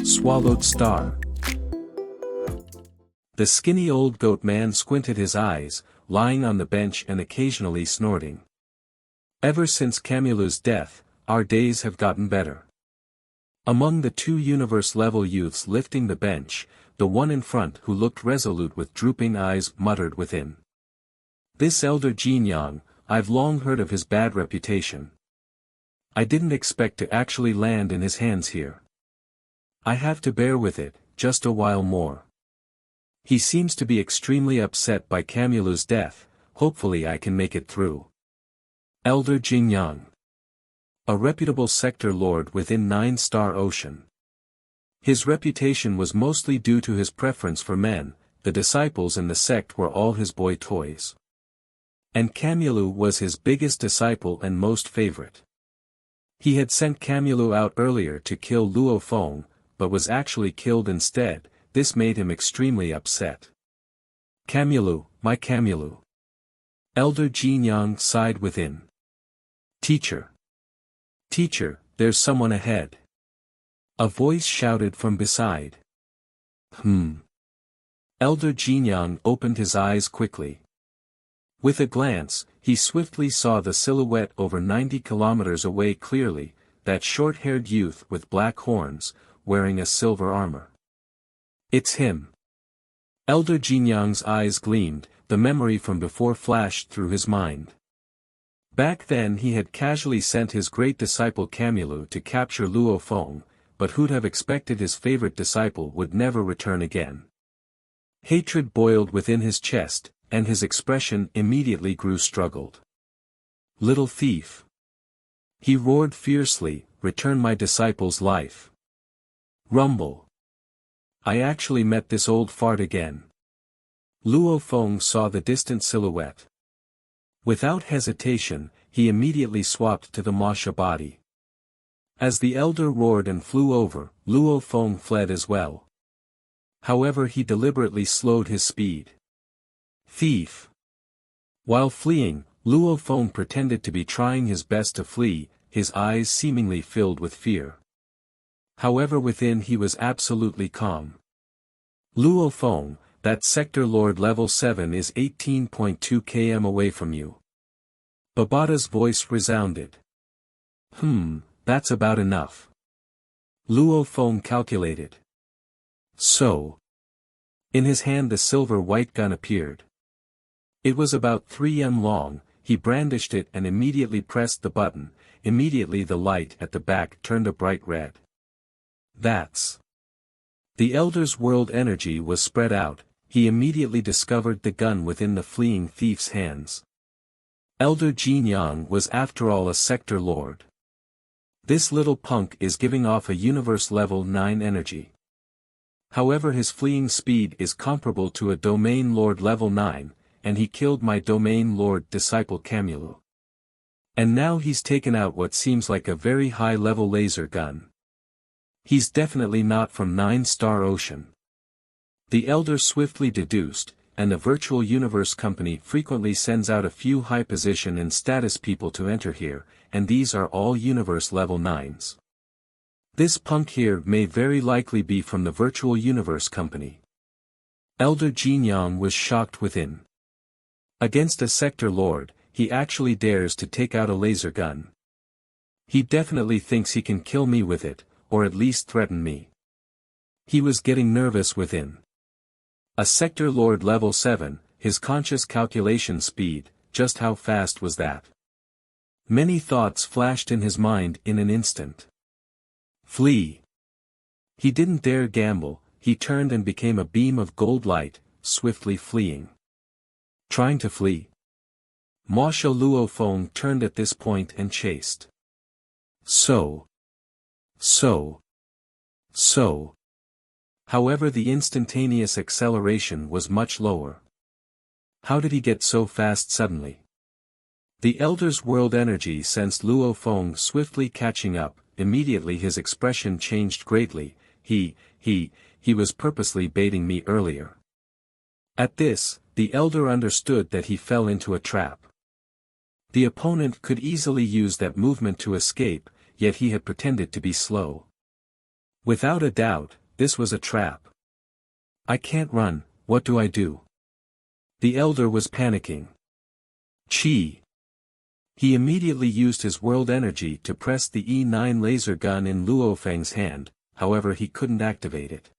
Swallowed star. The skinny old goat man squinted his eyes, lying on the bench and occasionally snorting. Ever since Camulu's death, our days have gotten better. Among the two universe-level youths lifting the bench, the one in front who looked resolute with drooping eyes muttered within. This elder Xingkong, I've long heard of his bad reputation. I didn't expect to actually land in his hands here. I have to bear with it, just a while more. He seems to be extremely upset by Camulu's death, hopefully I can make it through. Elder Xingkong. A reputable sector lord within 9-Star Ocean. His reputation was mostly due to his preference for men, the disciples in the sect were all his boy toys. And Camulu was his biggest disciple and most favorite. He had sent Camulu out earlier to kill Luo Feng, but was actually killed instead. This made him extremely upset. Camulu, my Camulu. Elder Xingkong sighed within. Teacher. Teacher, there's someone ahead. A voice shouted from beside. Elder Xingkong opened his eyes quickly. With a glance, he swiftly saw the silhouette over 90 kilometers away clearly, that short-haired youth with black horns, wearing a silver armor. It's him. Elder Xingkong's eyes gleamed, the memory from before flashed through his mind. Back then he had casually sent his great disciple Camulu to capture Luo Feng, but who'd have expected his favorite disciple would never return again. Hatred boiled within his chest, and his expression immediately grew struggled. Little thief! He roared fiercely, return my disciple's life. Rumble. I actually met this old fart again. Luo Feng saw the distant silhouette. Without hesitation, he immediately swapped to the Masha body. As the elder roared and flew over, Luo Feng fled as well. However, he deliberately slowed his speed. Thief! While fleeing, Luo Feng pretended to be trying his best to flee, his eyes seemingly filled with fear. However, within he was absolutely calm. Luo Feng, that sector lord level 7 is 18.2 km away from you. Babata's voice resounded. That's about enough. Luo Feng calculated. So. In his hand the silver-white gun appeared. It was about 3 m long, he brandished it and immediately pressed the button, immediately the light at the back turned a bright red. That's. The elder's world energy was spread out, he immediately discovered the gun within the fleeing thief's hands. Elder Xingkong was after all a sector lord. This little punk is giving off a universe level 9 energy. However, his fleeing speed is comparable to a domain lord level 9, and he killed my domain lord disciple Camulu. And now he's taken out what seems like a very high level laser gun. He's definitely not from 9-Star Ocean. The elder swiftly deduced, and the virtual universe company frequently sends out a few high position and status people to enter here, and these are all universe level 9s. This punk here may very likely be from the virtual universe company. Elder Xingkong was shocked within. Against a sector lord, he actually dares to take out a laser gun. He definitely thinks he can kill me with it, or at least threaten me. He was getting nervous within. A sector lord level 7, his conscious calculation speed, just how fast was that? Many thoughts flashed in his mind in an instant. Flee. He didn't dare gamble, he turned and became a beam of gold light, swiftly fleeing. Trying to flee. Masha Luo Feng turned at this point and chased. So. However, the instantaneous acceleration was much lower. How did he get so fast suddenly? The elder's world energy sensed Luo Feng swiftly catching up, immediately his expression changed greatly. He was purposely baiting me earlier. At this, the elder understood that he fell into a trap. The opponent could easily use that movement to escape, yet he had pretended to be slow. Without a doubt, this was a trap. I can't run, what do I do? The elder was panicking. Chi. He immediately used his world energy to press the E9 laser gun in Luo Feng's hand, however he couldn't activate it.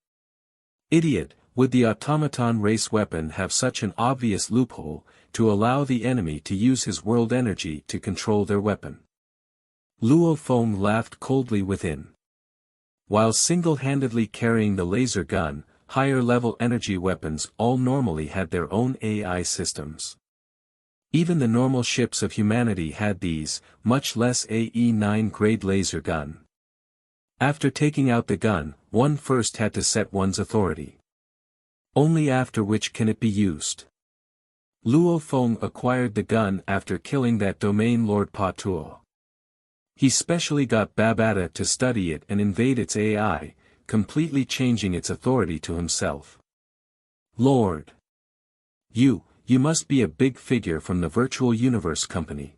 Idiot, would the automaton race weapon have such an obvious loophole, to allow the enemy to use his world energy to control their weapon? Luo Feng laughed coldly within. While single-handedly carrying the laser gun, higher-level energy weapons all normally had their own AI systems. Even the normal ships of humanity had these, much less a E9 grade laser gun. After taking out the gun, one first had to set one's authority. Only after which can it be used. Luo Feng acquired the gun after killing that domain lord Pa Tuo. He specially got Babata to study it and invade its AI, completely changing its authority to himself. Lord! You must be a big figure from the Virtual Universe Company.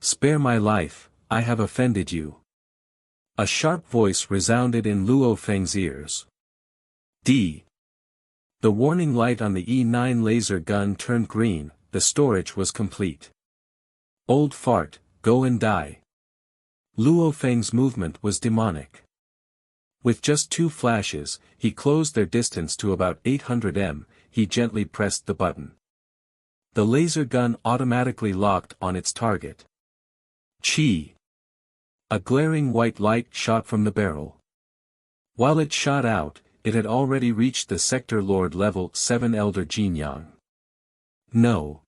Spare my life, I have offended you. A sharp voice resounded in Luo Feng's ears. D. The warning light on the E9 laser gun turned green, the storage was complete. Old fart, go and die. Luo Feng's movement was demonic. With just 2 flashes, he closed their distance to about 800 m, he gently pressed the button. The laser gun automatically locked on its target. Chi. A glaring white light shot from the barrel. While it shot out, it had already reached the Sector Lord level 7 Elder Jinyang. No.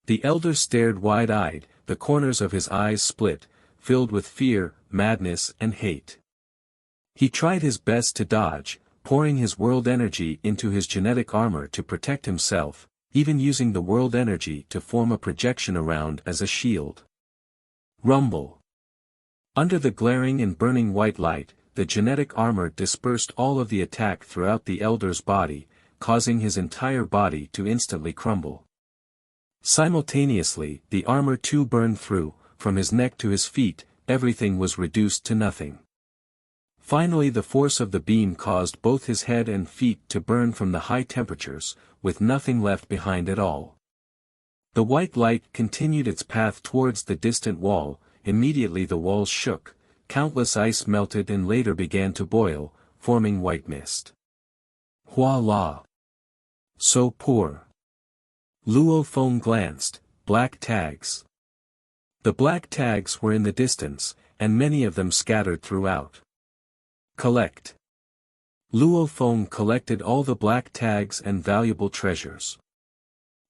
The elder stared wide-eyed, the corners of his eyes split, filled with fear, madness and hate. He tried his best to dodge, pouring his world energy into his genetic armor to protect himself, even using the world energy to form a projection around as a shield. Rumble. Under the glaring and burning white light, the genetic armor dispersed all of the attack throughout the elder's body, causing his entire body to instantly crumble. Simultaneously, the armor too burned through, from his neck to his feet, everything was reduced to nothing. Finally the force of the beam caused both his head and feet to burn from the high temperatures, with nothing left behind at all. The white light continued its path towards the distant wall, immediately the walls shook, countless ice melted and later began to boil, forming white mist. Hua la. So poor. Luo Feng glanced, black tags. The black tags were in the distance, and many of them scattered throughout. Collect. Luo Feng collected all the black tags and valuable treasures.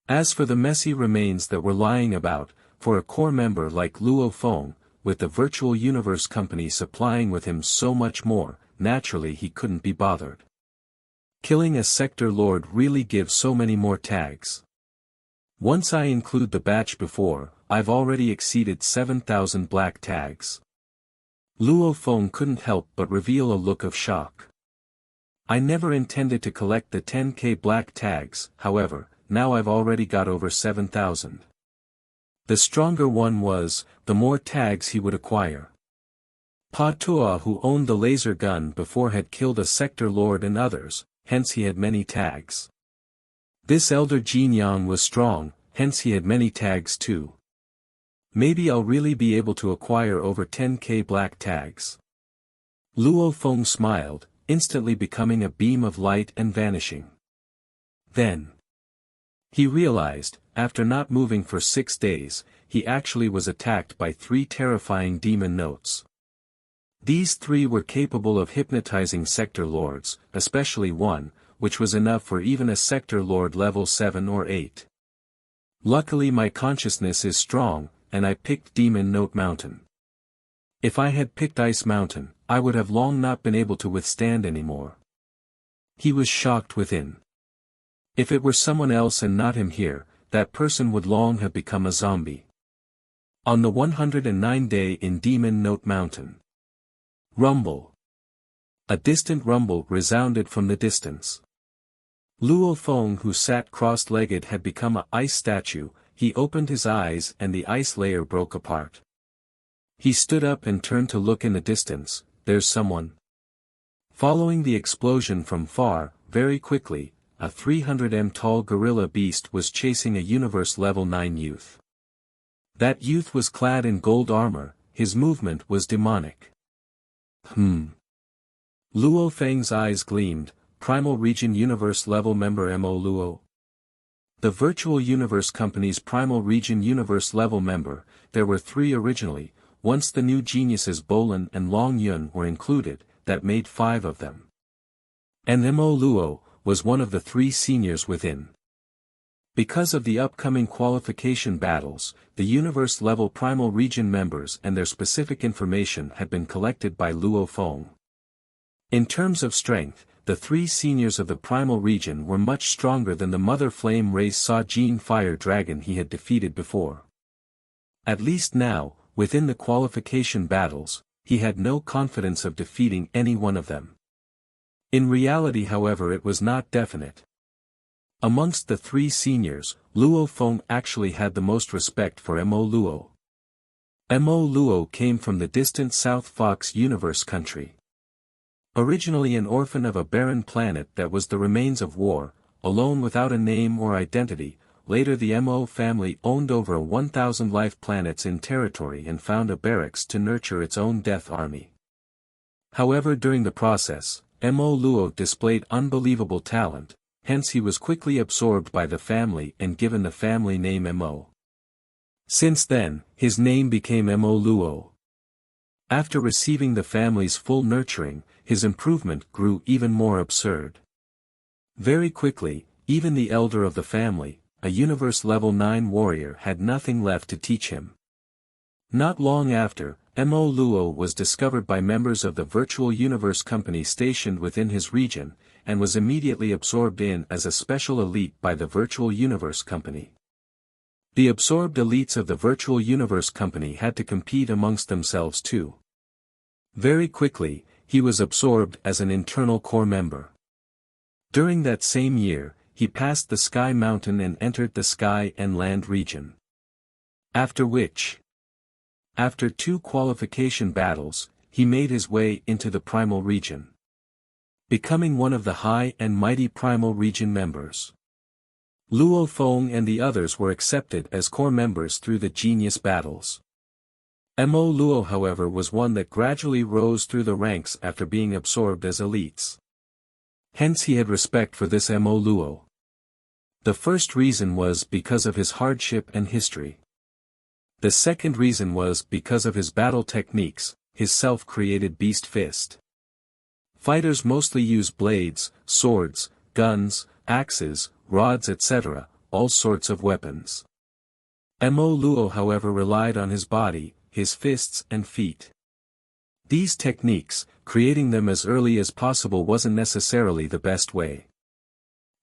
As for the messy remains that were lying about, for a core member like Luo Feng, with the Virtual Universe Company supplying with him so much more, naturally he couldn't be bothered. Killing a Sector Lord really gives so many more tags. Once I include the batch before, I've already exceeded 7,000 black tags. Luo Feng couldn't help but reveal a look of shock. I never intended to collect the 10k black tags, however, now I've already got over 7,000. The stronger one was, the more tags he would acquire. Pa Tua, who owned the laser gun before, had killed a Sector Lord and others, hence he had many tags. This Elder Jinyang was strong, hence he had many tags too. Maybe I'll really be able to acquire over 10k black tags. Luo Feng smiled, instantly becoming a beam of light and vanishing. Then he realized, after not moving for 6 days, he actually was attacked by 3 terrifying demon notes. These 3 were capable of hypnotizing Sector Lords, especially one, which was enough for even a Sector Lord level 7 or 8. Luckily my consciousness is strong, and I picked Demon Note Mountain. If I had picked Ice Mountain, I would have long not been able to withstand anymore. He was shocked within. If it were someone else and not him here, that person would long have become a zombie. On the 109th day in Demon Note Mountain. Rumble. A distant rumble resounded from the distance. Luo Feng, who sat cross-legged, had become an ice statue. He opened his eyes and the ice layer broke apart. He stood up and turned to look in the distance. There's someone. Following the explosion from far, very quickly, a 300 m tall gorilla beast was chasing a Universe Level 9 youth. That youth was clad in gold armor, his movement was demonic. Luo Feng's eyes gleamed. Primal Region Universe Level Member Mo Luo. The Virtual Universe Company's Primal Region Universe Level member, there were 3 originally, once the new geniuses Bolin and Long Yun were included, that made 5 of them. And Mo Luo was one of the 3 seniors within. Because of the upcoming qualification battles, the Universe Level Primal Region members and their specific information had been collected by Luo Feng. In terms of strength, the 3 seniors of the Primal Region were much stronger than the Mother Flame Race Sa Jin Fire Dragon he had defeated before. At least now, within the qualification battles, he had no confidence of defeating any one of them. In reality, however, it was not definite. Amongst the 3 seniors, Luo Feng actually had the most respect for Mo Luo. Mo Luo came from the distant South Fox Universe country. Originally an orphan of a barren planet that was the remains of war, alone without a name or identity, later the Mo family owned over 1,000 life planets in territory and found a barracks to nurture its own death army. However, during the process, Mo Luo displayed unbelievable talent, hence he was quickly absorbed by the family and given the family name Mo. Since then, his name became Mo Luo. After receiving the family's full nurturing, his improvement grew even more absurd. Very quickly, even the elder of the family, a Universe Level 9 warrior, had nothing left to teach him. Not long after, Mo Luo was discovered by members of the Virtual Universe Company stationed within his region, and was immediately absorbed in as a special elite by the Virtual Universe Company. The absorbed elites of the Virtual Universe Company had to compete amongst themselves too. Very quickly, he was absorbed as an internal core member. During that same year, he passed the Sky Mountain and entered the Sky and Land region. After 2 qualification battles, he made his way into the Primal region, becoming one of the high and mighty Primal region members. Luo Feng and the others were accepted as core members through the genius battles. Mo Luo, however, was one that gradually rose through the ranks after being absorbed as elites. Hence he had respect for this Mo Luo. The first reason was because of his hardship and history. The second reason was because of his battle techniques, his self-created beast fist. Fighters mostly use blades, swords, guns, axes, rods, etc., all sorts of weapons. Mo Luo, however, relied on his body, his fists and feet. These techniques, creating them as early as possible, wasn't necessarily the best way.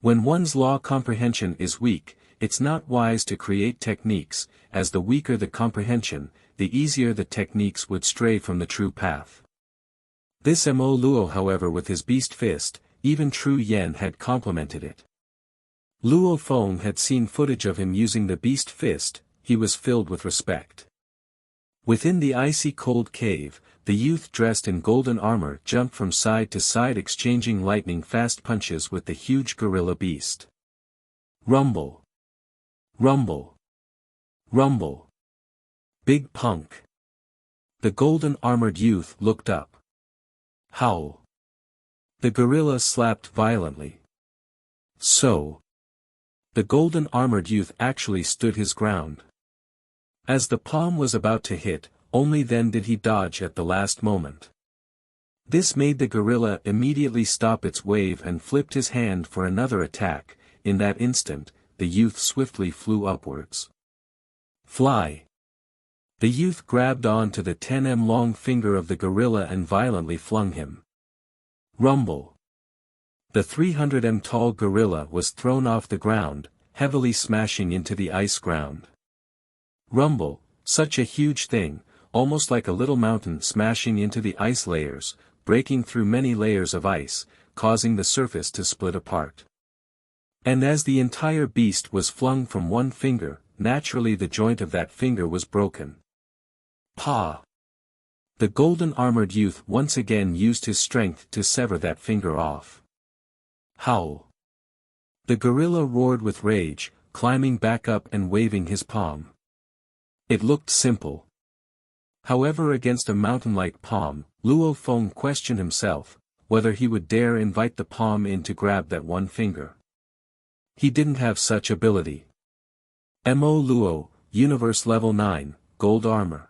When one's law comprehension is weak, it's not wise to create techniques, as the weaker the comprehension, the easier the techniques would stray from the true path. This Mo Luo, however, with his beast fist, even True Yen had complimented it. Luo Feng had seen footage of him using the beast fist, he was filled with respect. Within the icy cold cave, the youth dressed in golden armor jumped from side to side, exchanging lightning-fast punches with the huge gorilla beast. Rumble. Rumble. Rumble. Big punk. The golden-armored youth looked up. Howl. The gorilla slapped violently. So. The golden-armored youth actually stood his ground. As the palm was about to hit, only then did he dodge at the last moment. This made the gorilla immediately stop its wave and flipped his hand for another attack. In that instant, the youth swiftly flew upwards. Fly! The youth grabbed on to the 10 long finger of the gorilla and violently flung him. Rumble! The 300 tall gorilla was thrown off the ground, heavily smashing into the ice ground. Rumble, such a huge thing, almost like a little mountain smashing into the ice layers, breaking through many layers of ice, causing the surface to split apart. And as the entire beast was flung from one finger, naturally the joint of that finger was broken. Pa! The golden-armored youth once again used his strength to sever that finger off. Howl! The gorilla roared with rage, climbing back up and waving his palm. It looked simple. However, against a mountain-like palm, Luo Feng questioned himself, whether he would dare invite the palm in to grab that one finger. He didn't have such ability. Mo Luo, Universe Level 9, Gold Armor.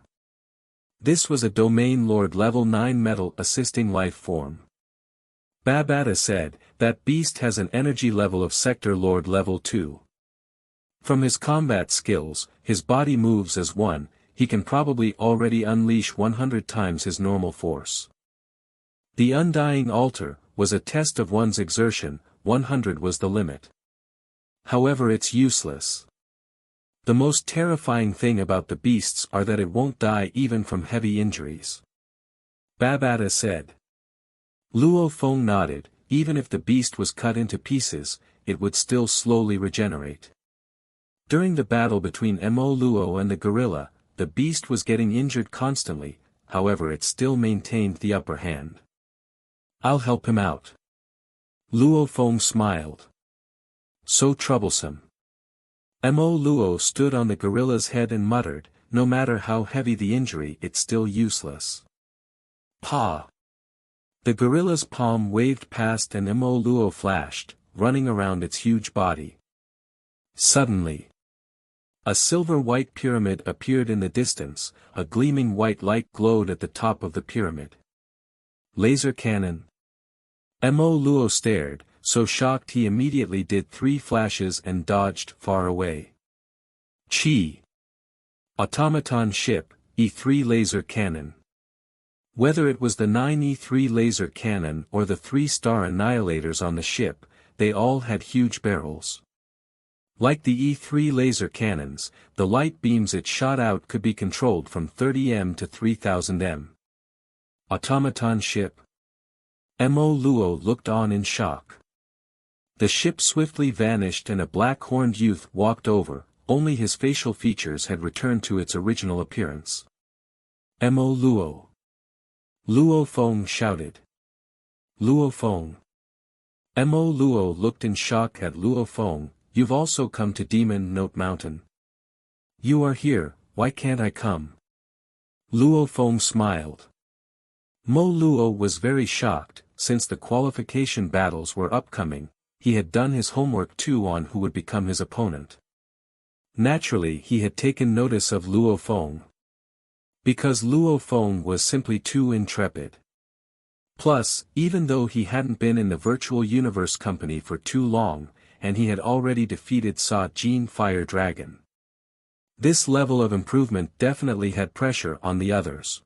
This was a Domain Lord Level 9 metal assisting life form. Babata said, that beast has an energy level of Sector Lord Level 2. From his combat skills, his body moves as one, he can probably already unleash 100 times his normal force. The Undying Altar was a test of one's exertion, 100 was the limit. However, it's useless. The most terrifying thing about the beasts are that it won't die even from heavy injuries. Babata said. Luo Feng nodded, even if the beast was cut into pieces, it would still slowly regenerate. During the battle between Mo Luo and the gorilla, the beast was getting injured constantly, however it still maintained the upper hand. I'll help him out. Luo Feng smiled. So troublesome. Mo Luo stood on the gorilla's head and muttered, no matter how heavy the injury, it's still useless. Pa! The gorilla's palm waved past and Mo Luo flashed, running around its huge body. Suddenly, a silver-white pyramid appeared in the distance, a gleaming white light glowed at the top of the pyramid. Laser cannon. Mo Luo stared, so shocked he immediately did 3 flashes and dodged far away. Chi. Automaton ship, E3 laser cannon. Whether it was the 9E3 laser cannon or the 3-star annihilators on the ship, they all had huge barrels. Like the E3 laser cannons, the light beams it shot out could be controlled from 30 m to 3000 m. Automaton ship. Mo Luo looked on in shock. The ship swiftly vanished and a black-horned youth walked over, only his facial features had returned to its original appearance. Mo Luo. Luo Feng shouted. Luo Feng. Mo Luo looked in shock at Luo Feng. You've also come to Demon Note Mountain. You are here, why can't I come? Luo Feng smiled. Mo Luo was very shocked, since the qualification battles were upcoming, he had done his homework too on who would become his opponent. Naturally he had taken notice of Luo Feng. Because Luo Feng was simply too intrepid. Plus, even though he hadn't been in the virtual universe company for too long, and he had already defeated Sa Jin Fire Dragon. This level of improvement definitely had pressure on the others.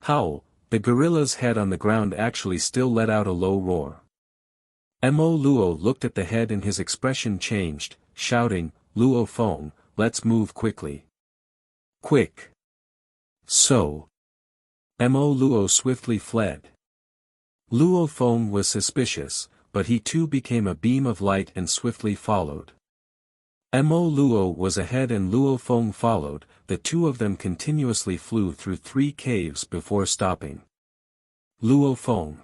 Howl, the gorilla's head on the ground actually still let out a low roar. Mo Luo looked at the head and his expression changed, shouting, Luo Feng, let's move quickly. Quick. So. Mo Luo swiftly fled. Luo Feng was suspicious, but he too became a beam of light and swiftly followed. Mo Luo was ahead and Luo Feng followed, the two of them continuously flew through 3 caves before stopping. Luo Feng.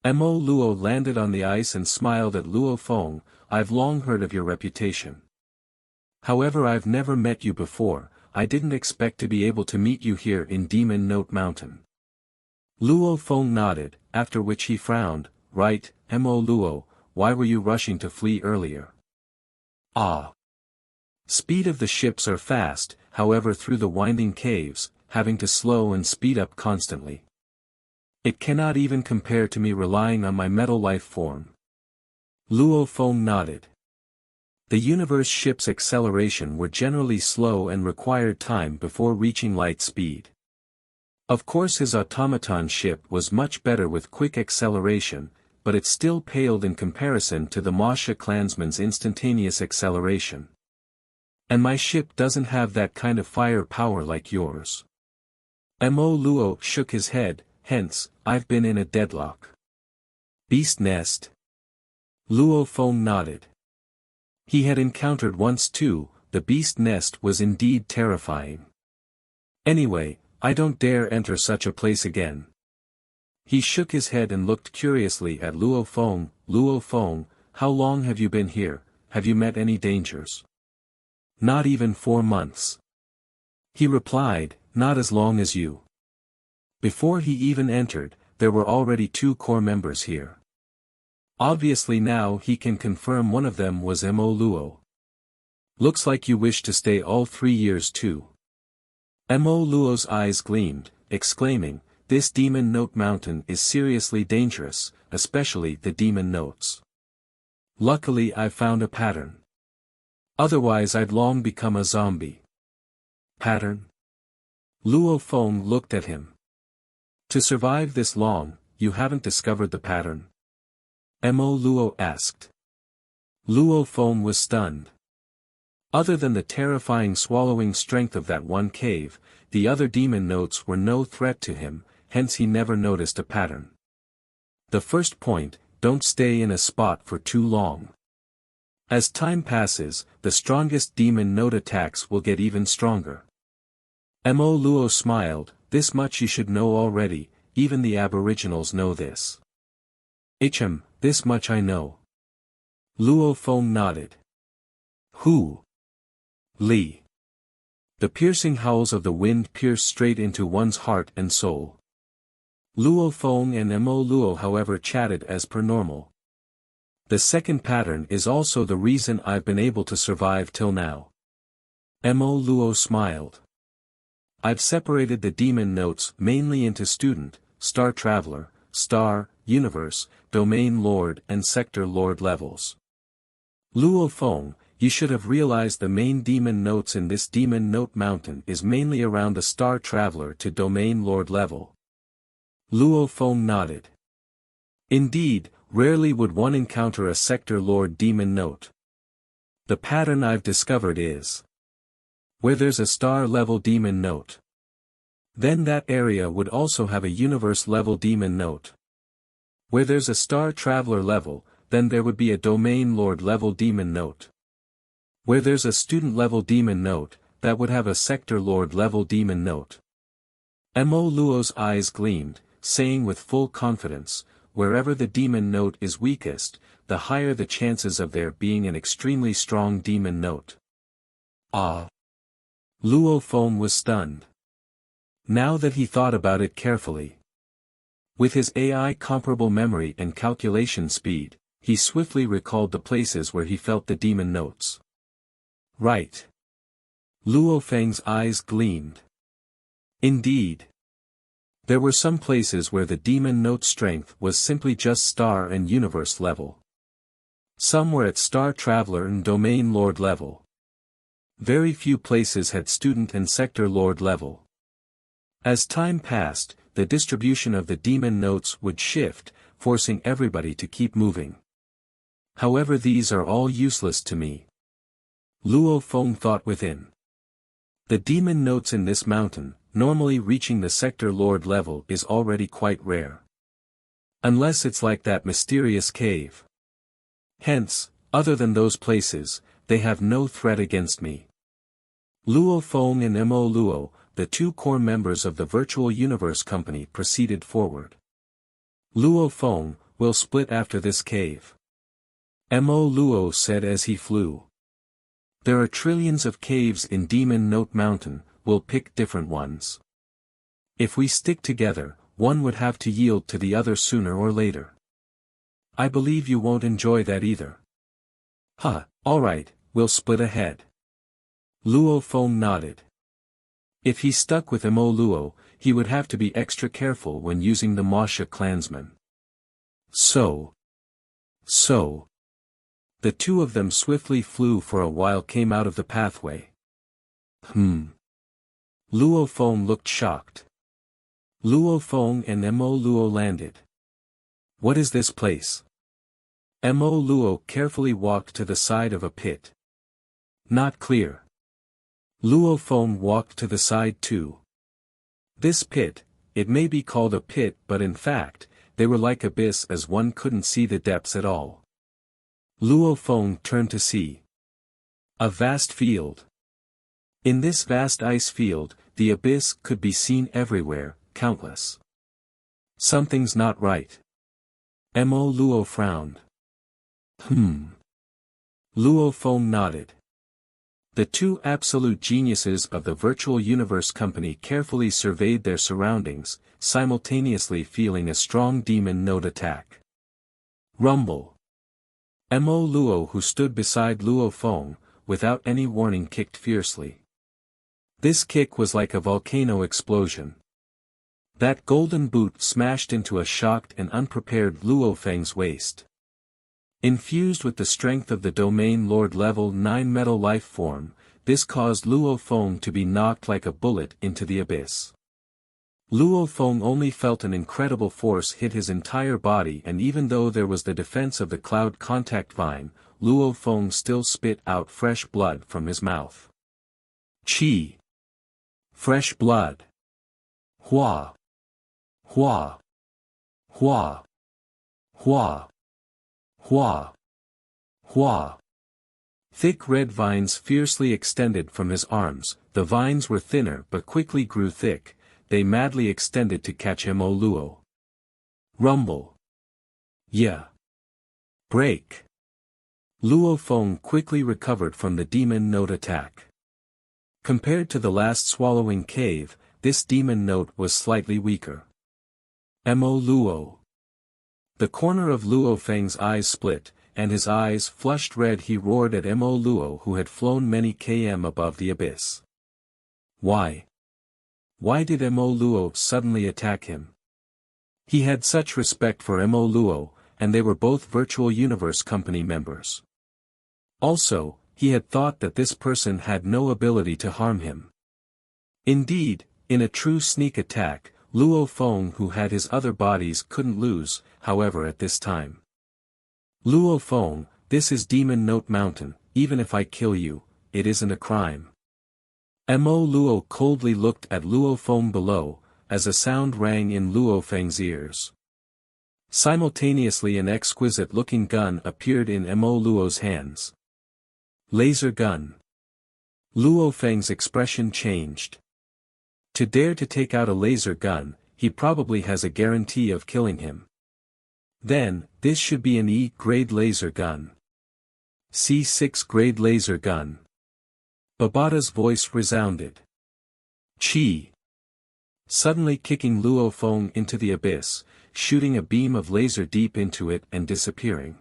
Mo Luo landed on the ice and smiled at Luo Feng, I've long heard of your reputation. However, I've never met you before, I didn't expect to be able to meet you here in Demon Note Mountain. Luo Feng nodded, after which he frowned, right, Mo Luo, why were you rushing to flee earlier? Ah. Speed of the ships are fast, however through the winding caves, having to slow and speed up constantly. It cannot even compare to me relying on my metal life form. Luo Feng nodded. The universe ship's acceleration were generally slow and required time before reaching light speed. Of course his automaton ship was much better with quick acceleration, but it still paled in comparison to the Masha clansman's instantaneous acceleration. And my ship doesn't have that kind of fire power like yours. Mo Luo shook his head, hence, I've been in a deadlock. Beast nest. Luo Feng nodded. He had encountered once too, the beast nest was indeed terrifying. Anyway, I don't dare enter such a place again. He shook his head and looked curiously at Luo Feng. Luo Feng, how long have you been here? Have you met any dangers? Not even 4 months. He replied, not as long as you. Before he even entered, there were already 2 core members here. Obviously now he can confirm one of them was Mo Luo. Looks like you wish to stay all 3 years too. Mo Luo's eyes gleamed, exclaiming, this demon note mountain is seriously dangerous, especially the demon notes. Luckily I found a pattern. Otherwise I'd long become a zombie. Pattern? Luo Feng looked at him. To survive this long, you haven't discovered the pattern? Mo Luo asked. Luo Feng was stunned. Other than the terrifying swallowing strength of that one cave, the other demon notes were no threat to him, hence he never noticed a pattern. The first point, don't stay in a spot for too long. As time passes, the strongest demon note attacks will get even stronger. Mo Luo smiled, this much you should know already, even the aboriginals know this. This much I know. Luo Feng nodded. Who? Li. The piercing howls of the wind pierce straight into one's heart and soul. Luo Feng and Mo Luo however chatted as per normal. The second pattern is also the reason I've been able to survive till now. Mo Luo smiled. I've separated the demon notes mainly into student, star traveler, star, universe, domain lord and sector lord levels. Luo Feng, you should have realized the main demon notes in this demon note mountain is mainly around the star traveler to domain lord level. Luo Feng nodded. Indeed, rarely would one encounter a sector lord demon note. The pattern I've discovered is where there's a star level demon note. Then that area would also have a universe level demon note. Where there's a star traveler level, then there would be a domain lord level demon note. Where there's a student level demon note, that would have a sector lord level demon note. Mo Luo's eyes gleamed, saying with full confidence, wherever the demon note is weakest, the higher the chances of there being an extremely strong demon note. Ah! Luo Feng was stunned. Now that he thought about it carefully. With his AI comparable memory and calculation speed, he swiftly recalled the places where he felt the demon notes. Right. Luo Feng's eyes gleamed. Indeed. There were some places where the demon note strength was simply just star and universe level. Some were at star traveler and domain lord level. Very few places had student and sector lord level. As time passed, the distribution of the demon notes would shift, forcing everybody to keep moving. However, these are all useless to me. Luo Feng thought within. The demon notes in this mountain, normally reaching the sector lord level is already quite rare. Unless it's like that mysterious cave. Hence, other than those places, they have no threat against me. Luo Feng and Mo Luo, the 2 core members of the Virtual Universe Company, proceeded forward. Luo Feng, we'll split after this cave. Mo Luo said as he flew. There are trillions of caves in Demon Note Mountain, we'll pick different ones. If we stick together, one would have to yield to the other sooner or later. I believe you won't enjoy that either. Alright, we'll split ahead. Luo Feng nodded. If he stuck with Mo Luo, he would have to be extra careful when using the Masha clansmen. So. The 2 of them swiftly flew for a while, came out of the pathway. Luo Feng looked shocked. Luo Feng and Mo Luo landed. What is this place? Mo Luo carefully walked to the side of a pit. Not clear. Luo Feng walked to the side too. This pit, it may be called a pit, but in fact, they were like abyss as one couldn't see the depths at all. Luo Feng turned to see. A vast field. In this vast ice field, the abyss could be seen everywhere, countless. Something's not right. Mo Luo frowned. Luo Feng nodded. The two absolute geniuses of the virtual universe company carefully surveyed their surroundings, simultaneously feeling a strong demon note attack. Rumble. Mo Luo, who stood beside Luo Feng, without any warning kicked fiercely. This kick was like a volcano explosion. That golden boot smashed into a shocked and unprepared Luo Feng's waist. Infused with the strength of the Domain Lord level 9 metal life form, this caused Luo Feng to be knocked like a bullet into the abyss. Luo Feng only felt an incredible force hit his entire body, and even though there was the defense of the cloud contact vine, Luo Feng still spit out fresh blood from his mouth. Qi. Fresh blood. Hua. Hua. Hua. Hua. Hua. Hua. Thick red vines fiercely extended from his arms. The vines were thinner but quickly grew thick. They madly extended to catch Mo Luo. Rumble. Yeah. Break. Luo Feng quickly recovered from the demon note attack. Compared to the last swallowing cave, this demon note was slightly weaker. Mo Luo. The corner of Luo Feng's eyes split, and his eyes flushed red. He roared at Mo Luo, who had flown many km above the abyss. Why? Why did Mo Luo suddenly attack him? He had such respect for Mo Luo, and they were both Virtual Universe Company members. Also, he had thought that this person had no ability to harm him. Indeed, in a true sneak attack, Luo Feng, who had his other bodies, couldn't lose, however, at this time. Luo Feng, this is Demon Note Mountain. Even if I kill you, it isn't a crime. Mo Luo coldly looked at Luo Feng below, as a sound rang in Luo Feng's ears. Simultaneously an exquisite-looking gun appeared in Mo Luo's hands. Laser gun. Luo Feng's expression changed. To dare to take out a laser gun, he probably has a guarantee of killing him. Then, this should be an E-grade laser gun. C6 grade laser gun. Babata's voice resounded. Qi. Suddenly kicking Luo Feng into the abyss, shooting a beam of laser deep into it and disappearing.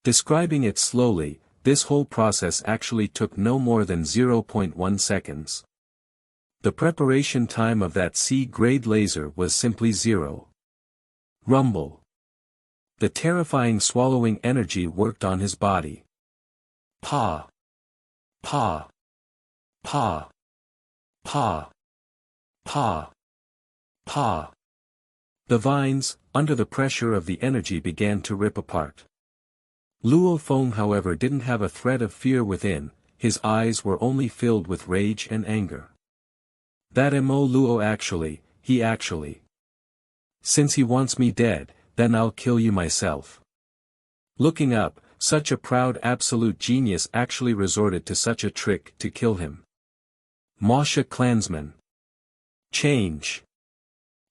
Describing it slowly, this whole process actually took no more than 0.1 seconds. The preparation time of that C-grade laser was simply 0. Rumble. The terrifying swallowing energy worked on his body. Pa. Pa. Pa. Pa. Pa. Pa. The vines, under the pressure of the energy, began to rip apart. Luo Feng, however, didn't have a thread of fear within. His eyes were only filled with rage and anger. That Mo Luo actually. Since he wants me dead, then I'll kill you myself. Looking up, such a proud absolute genius actually resorted to such a trick to kill him. Masha clansman. Change.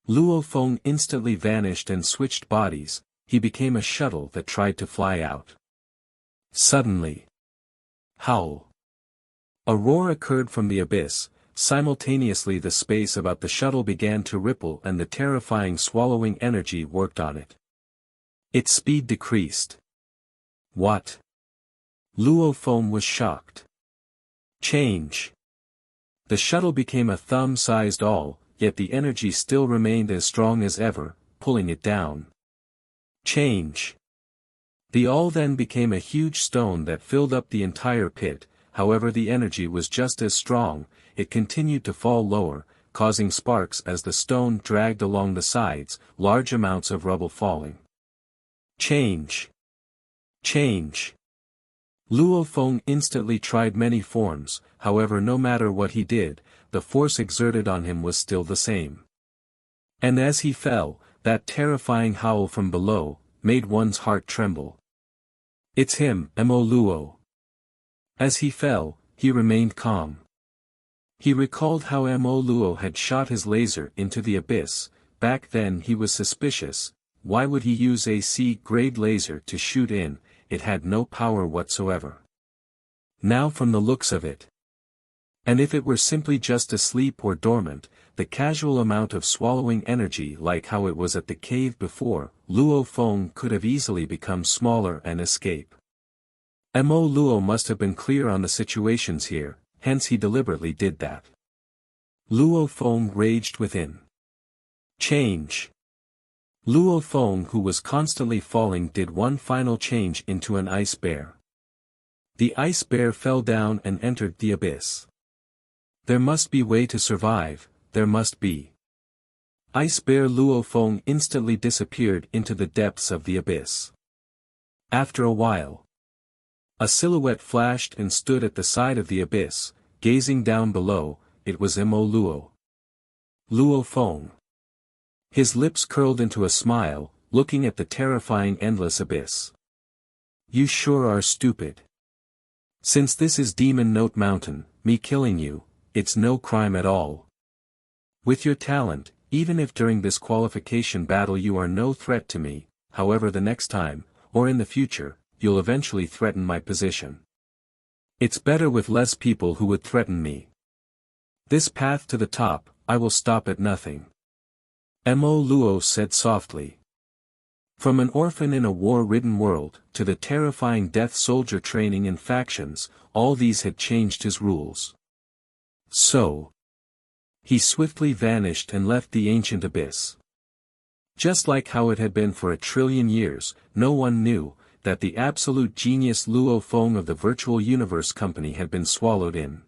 Luo Feng instantly vanished and switched bodies. He became a shuttle that tried to fly out. Suddenly. Howl. A roar occurred from the abyss. Simultaneously the space about the shuttle began to ripple and the terrifying swallowing energy worked on it. Its speed decreased. What? Luo Feng was shocked. Change. The shuttle became a thumb-sized awl, yet the energy still remained as strong as ever, pulling it down. Change. The awl then became a huge stone that filled up the entire pit. However, the energy was just as strong. It continued to fall lower, causing sparks as the stone dragged along the sides, large amounts of rubble falling. Change. Change. Luo Feng instantly tried many forms, however no matter what he did, the force exerted on him was still the same. And as he fell, that terrifying howl from below, made one's heart tremble. It's him, Mo Luo. As he fell, he remained calm. He recalled how Mo Luo had shot his laser into the abyss. Back then he was suspicious. Why would he use a C-grade laser to shoot in? It had no power whatsoever. Now from the looks of it. And if it were simply just asleep or dormant, the casual amount of swallowing energy like how it was at the cave before, Luo Feng could have easily become smaller and escape. Mo Luo must have been clear on the situations here, hence he deliberately did that. Luo Feng raged within. Change. Luo Feng, who was constantly falling, did one final change into an ice bear. The ice bear fell down and entered the abyss. There must be way to survive, there must be. Ice bear Luo Feng instantly disappeared into the depths of the abyss. After a while, a silhouette flashed and stood at the side of the abyss, gazing down below. It was Mo Luo. Luo Feng. His lips curled into a smile, looking at the terrifying endless abyss. You sure are stupid. Since this is Demon Note Mountain, me killing you, it's no crime at all. With your talent, even if during this qualification battle you are no threat to me, however the next time, or in the future, you'll eventually threaten my position. It's better with less people who would threaten me. This path to the top, I will stop at nothing. Mo Luo said softly. From an orphan in a war-ridden world, to the terrifying death soldier training in factions, all these had changed his rules. So, he swiftly vanished and left the ancient abyss. Just like how it had been for 1,000,000,000 years, no one knew that the absolute genius Luo Feng of the Virtual Universe Company had been swallowed in.